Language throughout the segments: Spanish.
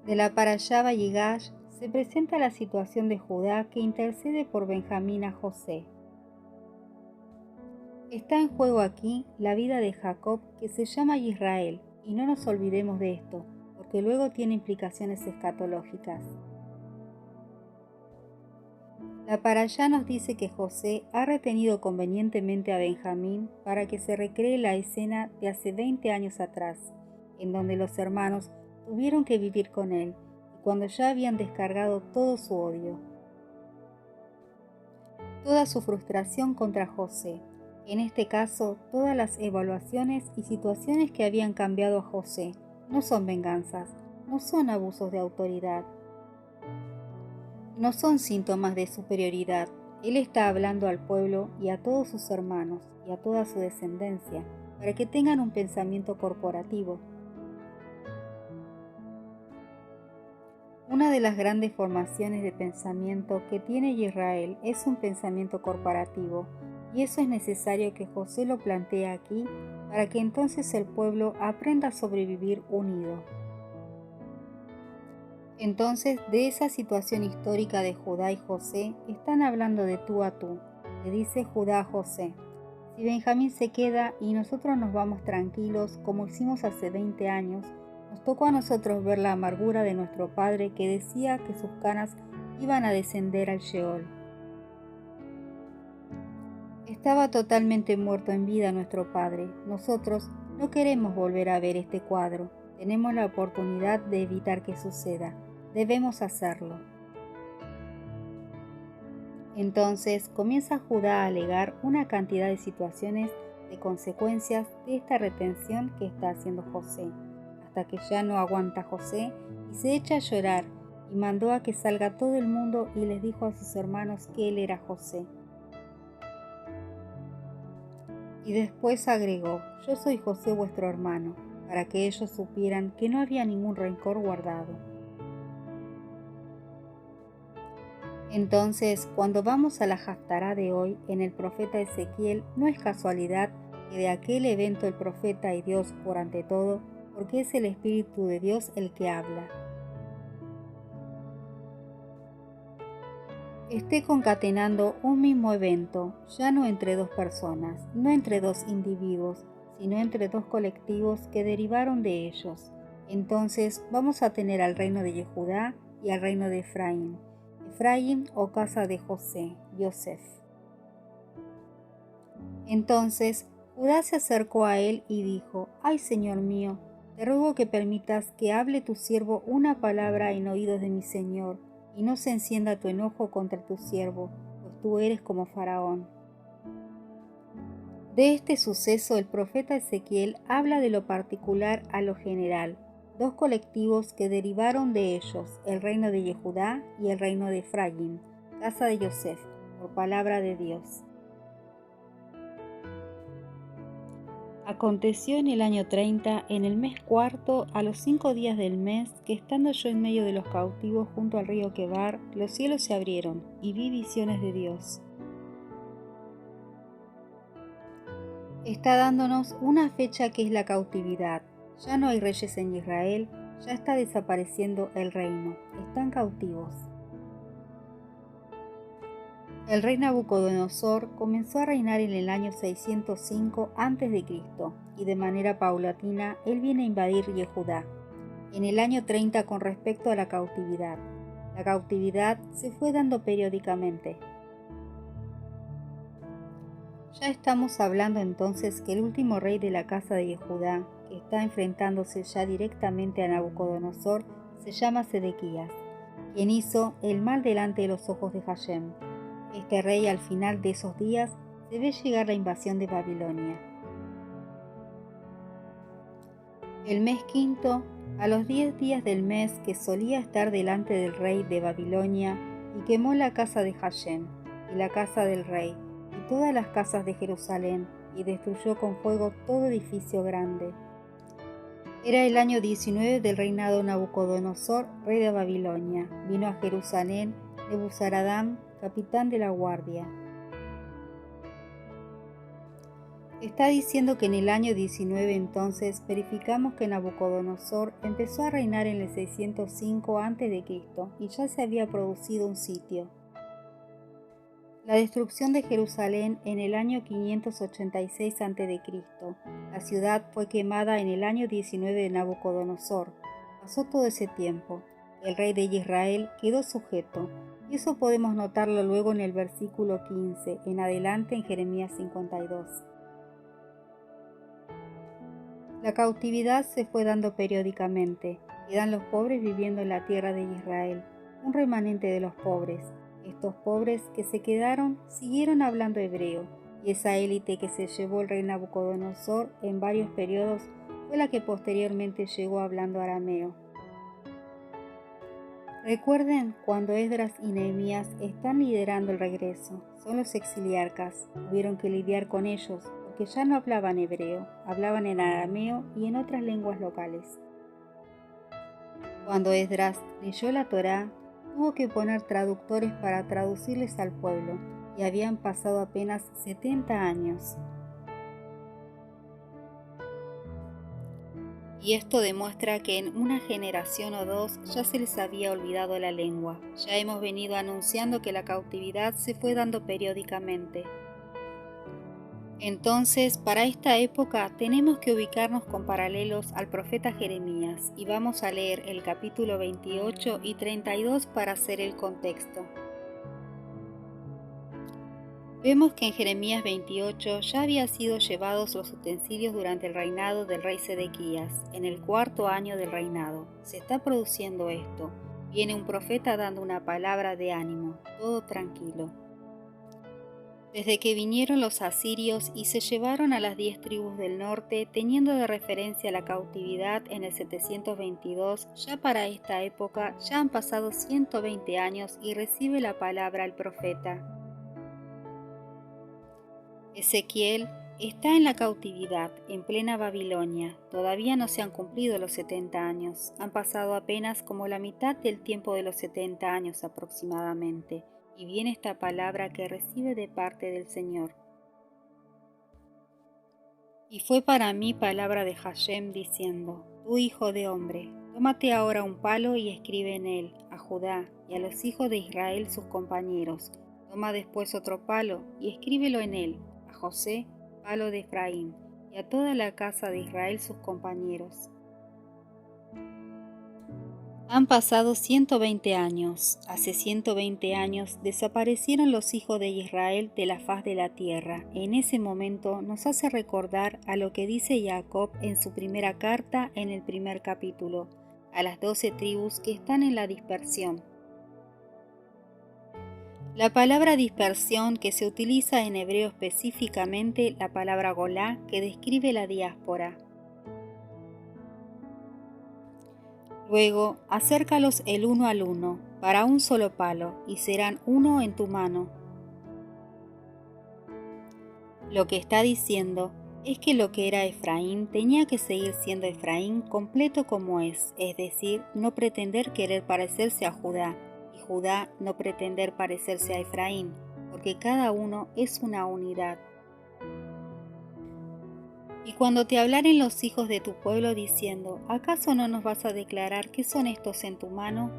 De la Parashá Vayigash se presenta la situación de Judá que intercede por Benjamín a José. Está en juego aquí la vida de Jacob, que se llama Israel, y no nos olvidemos de esto, porque luego tiene implicaciones escatológicas. La Parashá nos dice que José ha retenido convenientemente a Benjamín para que se recree la escena de hace 20 años atrás, en donde los hermanos tuvieron que vivir con él, y cuando ya habían descargado todo su odio, toda su frustración contra José. En este caso, todas las evaluaciones y situaciones que habían cambiado a José no son venganzas, no son abusos de autoridad, no son síntomas de superioridad. Él está hablando al pueblo y a todos sus hermanos y a toda su descendencia para que tengan un pensamiento corporativo. Una de las grandes formaciones de pensamiento que tiene Israel es un pensamiento corporativo, y eso es necesario que José lo plantee aquí para que entonces el pueblo aprenda a sobrevivir unido. Entonces, de esa situación histórica de Judá y José, están hablando de tú a tú. Le dice Judá a José: si Benjamín se queda y nosotros nos vamos tranquilos, como hicimos hace 20 años, nos tocó a nosotros ver la amargura de nuestro padre que decía que sus canas iban a descender al Sheol. Estaba totalmente muerto en vida nuestro padre. Nosotros no queremos volver a ver este cuadro. Tenemos la oportunidad de evitar que suceda. Debemos hacerlo. Entonces comienza Judá a alegar una cantidad de situaciones de consecuencias de esta retención que está haciendo José, hasta que ya no aguanta José y se echa a llorar, y mandó a que salga todo el mundo y les dijo a sus hermanos que él era José. Y después agregó: yo soy José vuestro hermano, para que ellos supieran que no había ningún rencor guardado. Entonces, cuando vamos a la Haftará de hoy, en el profeta Ezequiel, no es casualidad que de aquel evento el profeta y Dios por ante todo, porque es el Espíritu de Dios el que habla, esté concatenando un mismo evento, ya no entre dos personas, no entre dos individuos, sino entre dos colectivos que derivaron de ellos. Entonces vamos a tener al reino de Yehudá y al reino de Efraín. Efraín o casa de José, Yosef. Entonces Judá se acercó a él y dijo: ay, Señor mío, te ruego que permitas que hable tu siervo una palabra en oídos de mi Señor, y no se encienda tu enojo contra tu siervo, pues tú eres como Faraón. De este suceso el profeta Ezequiel habla de lo particular a lo general, dos colectivos que derivaron de ellos, el reino de Yehudá y el reino de Efraín, casa de Yosef, por palabra de Dios. Aconteció en el año 30, en el mes cuarto, a los 5 días del mes, que estando yo en medio de los cautivos junto al río Quebar, los cielos se abrieron, y vi visiones de Dios. Está dándonos una fecha que es la cautividad. Ya no hay reyes en Israel, ya está desapareciendo el reino, están cautivos. El rey Nabucodonosor comenzó a reinar en el año 605 a.C. y de manera paulatina él viene a invadir Yehudá en el año 30 con respecto a la cautividad. La cautividad se fue dando periódicamente. Ya estamos hablando entonces que el último rey de la casa de Yehudá, que está enfrentándose ya directamente a Nabucodonosor, se llama Sedequías, quien hizo el mal delante de los ojos de Hashem. Este rey, al final de esos días, se ve llegar la invasión de Babilonia. El mes quinto, a los 10 días del mes que solía estar delante del rey de Babilonia, y quemó la casa de Hashem, y la casa del rey, y todas las casas de Jerusalén, y destruyó con fuego todo edificio grande. Era el año 19 del reinado de Nabucodonosor, rey de Babilonia. Vino a Jerusalén Nebuzaradán, capitán de la guardia. Está diciendo que en el año 19 entonces verificamos que Nabucodonosor empezó a reinar en el 605 a.C. y ya se había producido un sitio. La destrucción de Jerusalén en el año 586 a.C. La ciudad fue quemada en el año 19 de Nabucodonosor. Pasó todo ese tiempo. El rey de Israel quedó sujeto, y eso podemos notarlo luego en el versículo 15 en adelante en Jeremías 52. La cautividad se fue dando periódicamente. Quedan los pobres viviendo en la tierra de Israel, un remanente de los pobres. Estos pobres que se quedaron siguieron hablando hebreo, y esa élite que se llevó el rey Nabucodonosor en varios periodos fue la que posteriormente llegó hablando arameo. Recuerden cuando Esdras y Nehemías están liderando el regreso, son los exiliarcas, tuvieron que lidiar con ellos, porque ya no hablaban hebreo, hablaban en arameo y en otras lenguas locales. Cuando Esdras leyó la Torá, tuvo que poner traductores para traducirles al pueblo, y habían pasado apenas 70 años. Y esto demuestra que en una generación o dos ya se les había olvidado la lengua. Ya hemos venido anunciando que la cautividad se fue dando periódicamente. Entonces, para esta época tenemos que ubicarnos con paralelos al profeta Jeremías y vamos a leer el capítulo 28 y 32 para hacer el contexto. Vemos que en Jeremías 28 ya habían sido llevados los utensilios durante el reinado del rey Sedequías, en el 4.º año del reinado. Se está produciendo esto. Viene un profeta dando una palabra de ánimo, todo tranquilo. Desde que vinieron los asirios y se llevaron a las 10 tribus del norte, teniendo de referencia la cautividad en el 722, ya para esta época ya han pasado 120 años y recibe la palabra el profeta. Ezequiel está en la cautividad, en plena Babilonia. Todavía no se han cumplido los 70 años. Han pasado apenas como la mitad del tiempo de los 70 años aproximadamente. Y viene esta palabra que recibe de parte del Señor. Y fue para mí palabra de Hashem diciendo: Tú hijo de hombre, tómate ahora un palo y escribe en él, a Judá y a los hijos de Israel sus compañeros. Toma después otro palo y escríbelo en él, a José, palo de Efraín, y a toda la casa de Israel sus compañeros. Han pasado 120 años. Hace 120 años desaparecieron los hijos de Israel de la faz de la tierra. En ese momento nos hace recordar a lo que dice Jacob en su primera carta en el primer capítulo, a las 12 tribus que están en la dispersión. La palabra dispersión que se utiliza en hebreo específicamente, la palabra golá, que describe la diáspora. Luego, acércalos el uno al uno, para un solo palo, y serán uno en tu mano. Lo que está diciendo es que lo que era Efraín tenía que seguir siendo Efraín completo como es decir, no pretender querer parecerse a Judá, y Judá no pretender parecerse a Efraín, porque cada uno es una unidad. Y cuando te hablaren los hijos de tu pueblo diciendo: ¿acaso no nos vas a declarar qué son estos en tu mano?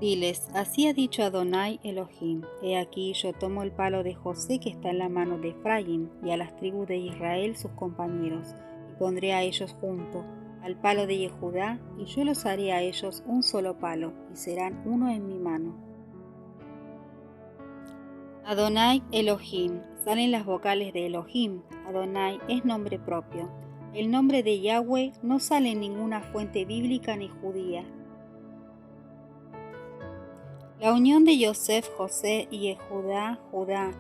Diles: así ha dicho Adonai Elohim: he aquí yo tomo el palo de José que está en la mano de Efraín, y a las tribus de Israel sus compañeros, y pondré a ellos junto al palo de Yehudá, y yo los haré a ellos un solo palo, y serán uno en mi mano. Adonai Elohim, salen las vocales de Elohim. Adonai es nombre propio. El nombre de Yahweh no sale en ninguna fuente bíblica ni judía. La unión de Yosef, José y Judá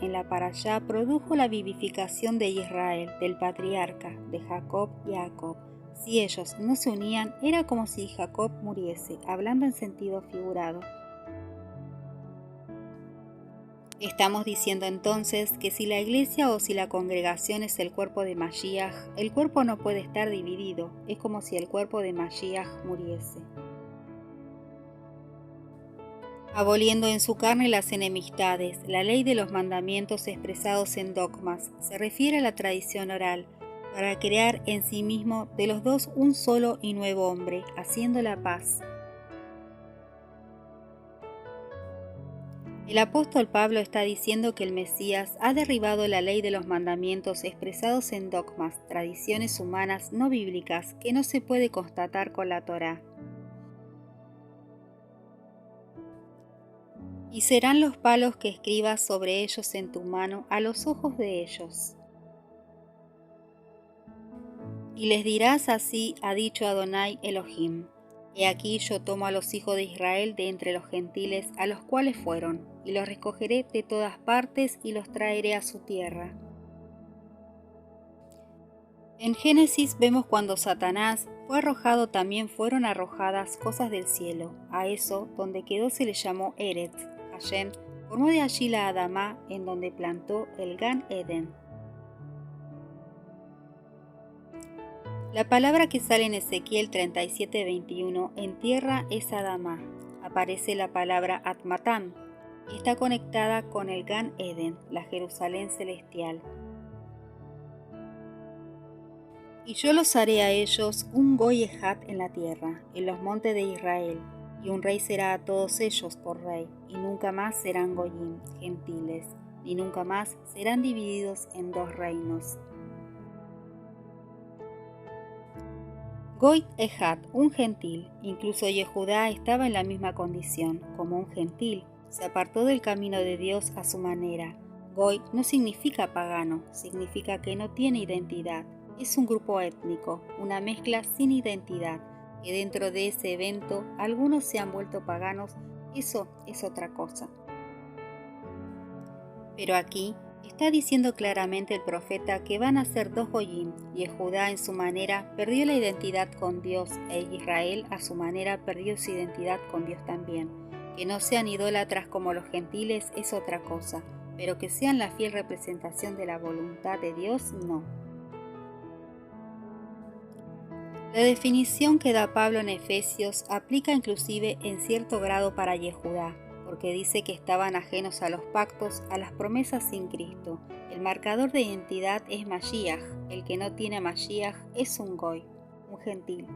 en la Parashá produjo la vivificación de Israel, del patriarca, de Jacob y Jacob. Si ellos no se unían, era como si Jacob muriese, hablando en sentido figurado. Estamos diciendo entonces que si la iglesia o si la congregación es el cuerpo de Mashiach, el cuerpo no puede estar dividido, es como si el cuerpo de Mashiach muriese. aboliendo en su carne las enemistades. La ley de los mandamientos expresados en dogmas se refiere a la tradición oral, para crear en sí mismo de los dos un solo y nuevo hombre, haciendo la paz. El apóstol Pablo está diciendo que el Mesías ha derribado la ley de los mandamientos expresados en dogmas, tradiciones humanas no bíblicas que no se puede constatar con la Torá. Y serán los palos que escribas sobre ellos en tu mano a los ojos de ellos. Y les dirás: así ha dicho Adonai Elohim: he aquí yo tomo a los hijos de Israel de entre los gentiles a los cuales fueron, y los recogeré de todas partes y los traeré a su tierra. En Génesis vemos cuando Satanás fue arrojado, también fueron arrojadas cosas del cielo. A eso, donde quedó, se le llamó Eretz. Hashem formó de allí la Adamá, en donde plantó el Gan Eden. La palabra que sale en Ezequiel 37:21 en tierra es Adamá. Aparece la palabra Atmatam y está conectada con el Gan Eden, la Jerusalén celestial. Y yo los haré a ellos un Goy Ejad en la tierra, en los montes de Israel, y un rey será a todos ellos por rey, y nunca más serán Goyim, gentiles, ni nunca más serán divididos en dos reinos. Goy Ejad, un gentil. Incluso Yehudá estaba en la misma condición, como un gentil. Se apartó del camino de Dios a su manera. Goy no significa pagano, significa que no tiene identidad. Es un grupo étnico, una mezcla sin identidad, que dentro de ese evento algunos se han vuelto paganos. Eso es otra cosa. Pero aquí está diciendo claramente el profeta que van a ser dos Goyim, y Judá en su manera perdió la identidad con Dios, e Israel a su manera perdió su identidad con Dios también. Que no sean idólatras como los gentiles es otra cosa, pero que sean la fiel representación de la voluntad de Dios, no. La definición que da Pablo en Efesios aplica inclusive en cierto grado para Yehudá, porque dice que estaban ajenos a los pactos, a las promesas sin Cristo. El marcador de identidad es Mashiach. El que no tiene Mashiach es un Goy, un gentil.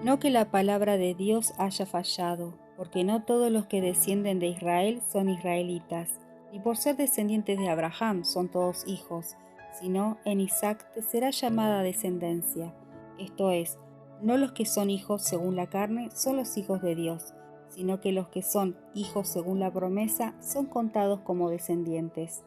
No que la palabra de Dios haya fallado, porque no todos los que descienden de Israel son israelitas, ni por ser descendientes de Abraham son todos hijos, sino en Isaac te será llamada descendencia. Esto es, no los que son hijos según la carne son los hijos de Dios, sino que los que son hijos según la promesa son contados como descendientes.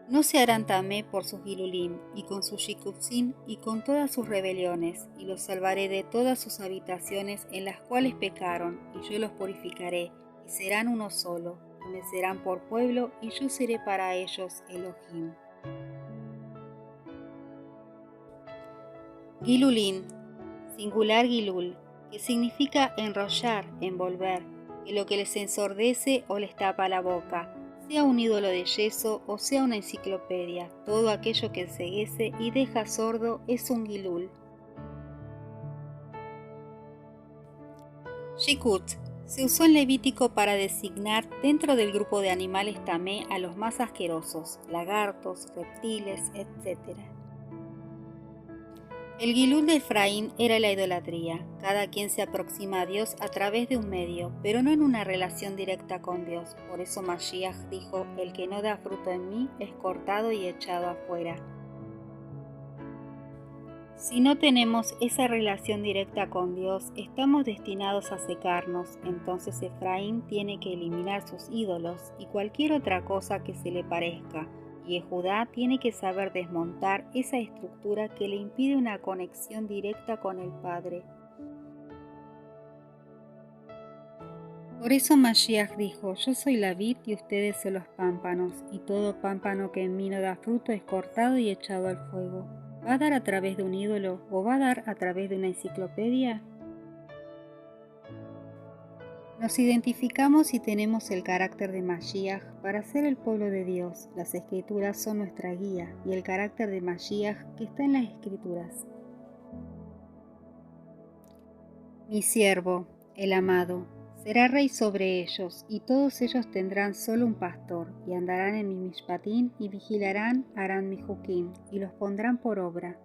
No se harán tamé por sus gilulim, y con sus shikufsim, y con todas sus rebeliones, y los salvaré de todas sus habitaciones en las cuales pecaron, y yo los purificaré, y serán uno solo, y me serán por pueblo, y yo seré para ellos Elohim. Gilulim, singular gilul, que significa enrollar, envolver, que lo que les ensordece o les tapa la boca, sea un ídolo de yeso o sea una enciclopedia, todo aquello que enceguece y deja sordo es un gilul. Shikut se usó en Levítico para designar dentro del grupo de animales tamé a los más asquerosos, lagartos, reptiles, etc. El Gilul de Efraín era la idolatría. Cada quien se aproxima a Dios a través de un medio, pero no en una relación directa con Dios. Por eso Mashiach dijo: el que no da fruto en mí es cortado y echado afuera. Si no tenemos esa relación directa con Dios, estamos destinados a secarnos. Entonces Efraín tiene que eliminar sus ídolos y cualquier otra cosa que se le parezca. Y Judá tiene que saber desmontar esa estructura que le impide una conexión directa con el Padre. Por eso Mashiach dijo: yo soy la vid y ustedes son los pámpanos, y todo pámpano que en mí no da fruto es cortado y echado al fuego. ¿Va a dar a través de un ídolo o va a dar a través de una enciclopedia? Nos identificamos y tenemos el carácter de Mashiach para ser el pueblo de Dios. Las Escrituras son nuestra guía y el carácter de Mashiach que está en las Escrituras. Mi siervo, el amado, será rey sobre ellos, y todos ellos tendrán solo un pastor, y andarán en mi mishpatín, y vigilarán, harán mi juquín, y los pondrán por obra.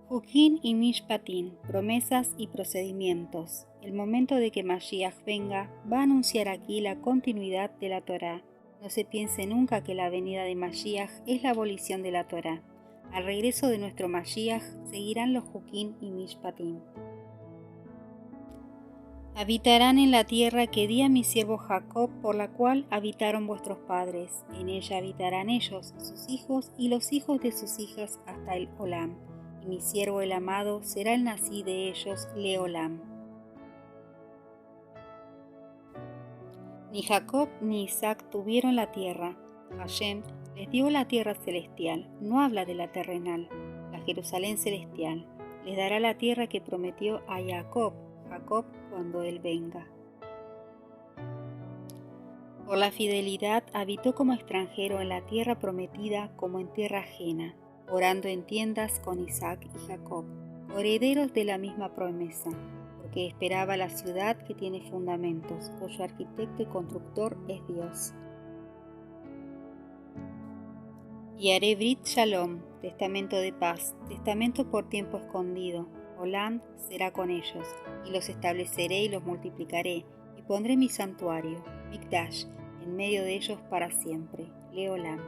Juquín y mishpatín, promesas y procedimientos. El momento de que Mashiach venga va a anunciar aquí la continuidad de la Torá. No se piense nunca que la venida de Mashiach es la abolición de la Torá. Al regreso de nuestro Mashiach seguirán los Juquín y mishpatín. Habitarán en la tierra que di a mi siervo Jacob, por la cual habitaron vuestros padres. En ella habitarán ellos, sus hijos y los hijos de sus hijas hasta el Olam. Y mi siervo el amado será el nací de ellos, Leolam. Ni Jacob ni Isaac tuvieron la tierra. Hashem les dio la tierra celestial, no habla de la terrenal, la Jerusalén celestial. Les dará la tierra que prometió a Jacob cuando él venga. Por la fidelidad habitó como extranjero en la tierra prometida como en tierra ajena, orando en tiendas con Isaac y Jacob, herederos de la misma promesa, porque esperaba la ciudad que tiene fundamentos, cuyo arquitecto y constructor es Dios. Y haré Brit Shalom, testamento de paz, testamento por tiempo escondido. Olam será con ellos, y los estableceré y los multiplicaré, y pondré mi santuario, Mikdash, en medio de ellos para siempre. Leolam.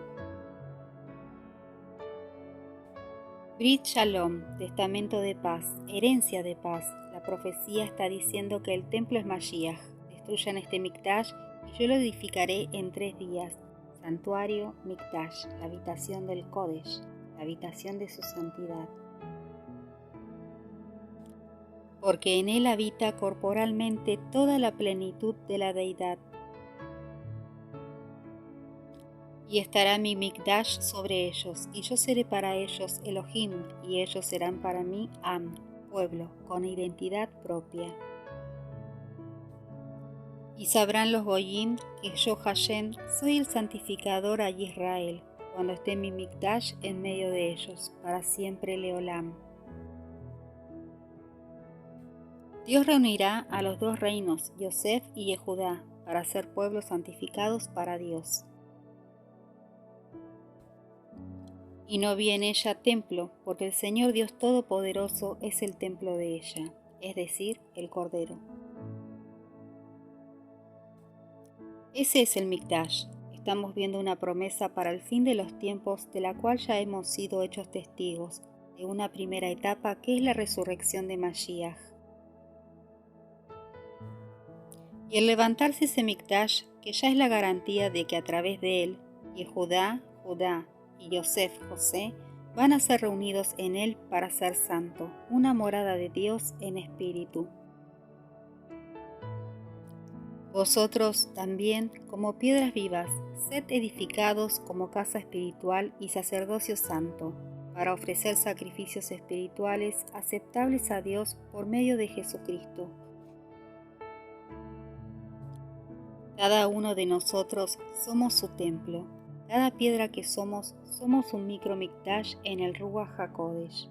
Brit Shalom, testamento de paz, herencia de paz. La profecía está diciendo que el templo es Mashiach. Destruyan este Mikdash, y yo lo edificaré en 3 días. Santuario, Mikdash, la habitación del Kodesh, la habitación de su santidad. Porque en él habita corporalmente toda la plenitud de la deidad. Y estará mi Mikdash sobre ellos, y yo seré para ellos Elohim, y ellos serán para mí Am, pueblo, con identidad propia. Y sabrán los Goyim que yo, Hashem, soy el santificador a Israel, cuando esté mi Mikdash en medio de ellos, para siempre Leolam. Dios reunirá a los 2 reinos, Yosef y Yehudá, para ser pueblos santificados para Dios. Y no vi en ella templo, porque el Señor Dios Todopoderoso es el templo de ella, es decir, el Cordero. Ese es el Mikdash. Estamos viendo una promesa para el fin de los tiempos, de la cual ya hemos sido hechos testigos, de una primera etapa que es la resurrección de Mashiach. Y el levantarse ese Mikdash, que ya es la garantía de que a través de él, Yehudá, Judá y Yosef, José, van a ser reunidos en él para ser santo, una morada de Dios en espíritu. Vosotros también, como piedras vivas, sed edificados como casa espiritual y sacerdocio santo, para ofrecer sacrificios espirituales aceptables a Dios por medio de Jesucristo. Cada uno de nosotros somos su templo. Cada piedra que somos un micro Mikdash en el Ruach HaKodesh.